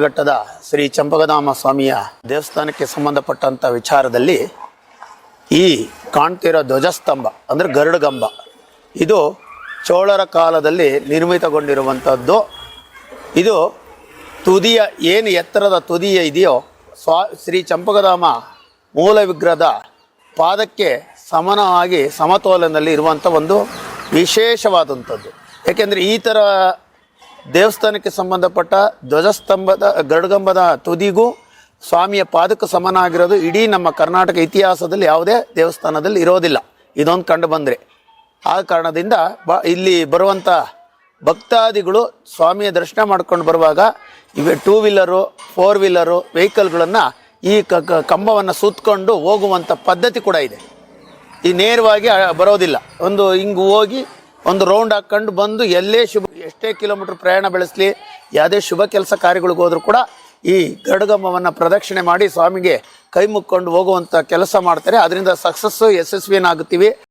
ಘಟ್ಟದ ಶ್ರೀ ಚಂಪಕಧಾಮ ಸ್ವಾಮಿಯ ದೇವಸ್ಥಾನಕ್ಕೆ ಸಂಬಂಧಪಟ್ಟಂಥ ವಿಚಾರದಲ್ಲಿ ಈ ಕಾಣ್ತಿರೋ ಧ್ವಜಸ್ತಂಭ ಅಂದರೆ ಗರುಡಗಂಬ ಇದು ಚೋಳರ ಕಾಲದಲ್ಲಿ ನಿರ್ಮಿತಗೊಂಡಿರುವಂಥದ್ದು. ಇದು ತುದಿಯ ಏನು ಎತ್ತರದ ತುದಿಯ ಇದೆಯೋ ಶ್ರೀ ಚಂಪಕಧಾಮ ಮೂಲ ವಿಗ್ರಹದ ಪಾದಕ್ಕೆ ಸಮಾನವಾಗಿ ಸಮತೋಲನದಲ್ಲಿ ಇರುವಂಥ ಒಂದು ವಿಶೇಷವಾದಂಥದ್ದು. ಏಕೆಂದರೆ ಈ ಥರ ದೇವಸ್ಥಾನಕ್ಕೆ ಸಂಬಂಧಪಟ್ಟ ಧ್ವಜಸ್ತಂಭದ ಗರುಡಗಂಬದ ತುದಿಗೂ ಸ್ವಾಮಿಯ ಪಾದಕ್ಕೆ ಸಮಾನ ಆಗಿರೋದು ಇಡೀ ನಮ್ಮ ಕರ್ನಾಟಕ ಇತಿಹಾಸದಲ್ಲಿ ಯಾವುದೇ ದೇವಸ್ಥಾನದಲ್ಲಿ ಇರೋದಿಲ್ಲ. ಇದೊಂದು ಕಂಡು ಬಂದರೆ ಆ ಕಾರಣದಿಂದ ಇಲ್ಲಿ ಬರುವಂಥ ಭಕ್ತಾದಿಗಳು ಸ್ವಾಮಿಯ ದರ್ಶನ ಮಾಡ್ಕೊಂಡು ಬರುವಾಗ ಇವೆ 2 ವೀಲರು 4 ವೀಲರು ವೆಹಿಕಲ್ಗಳನ್ನು ಈ ಕಂಬವನ್ನು ಸುತ್ತಕೊಂಡು ಹೋಗುವಂಥ ಪದ್ಧತಿ ಕೂಡ ಇದೆ. ಈ ನೇರವಾಗಿ ಬರೋದಿಲ್ಲ, ಒಂದು ಹಿಂಗೆ ಹೋಗಿ ಒಂದು ರೌಂಡ್ ಹಾಕ್ಕೊಂಡು ಬಂದು ಎಷ್ಟೇ ಕಿಲೋಮೀಟ್ರ್ ಪ್ರಯಾಣ ಬೆಳೆಸಲಿ, ಯಾವುದೇ ಶುಭ ಕೆಲಸ ಕಾರ್ಯಗಳಿಗೆ ಹೋದರೂ ಕೂಡ ಈ ಗರುಡಗಂಬವನ್ನು ಪ್ರದಕ್ಷಿಣೆ ಮಾಡಿ ಸ್ವಾಮಿಗೆ ಕೈ ಮುಕ್ಕೊಂಡು ಹೋಗುವಂಥ ಕೆಲಸ ಮಾಡ್ತಾರೆ. ಅದರಿಂದ ಯಶಸ್ವಿಯನ್ನಾಗುತ್ತೀವಿ.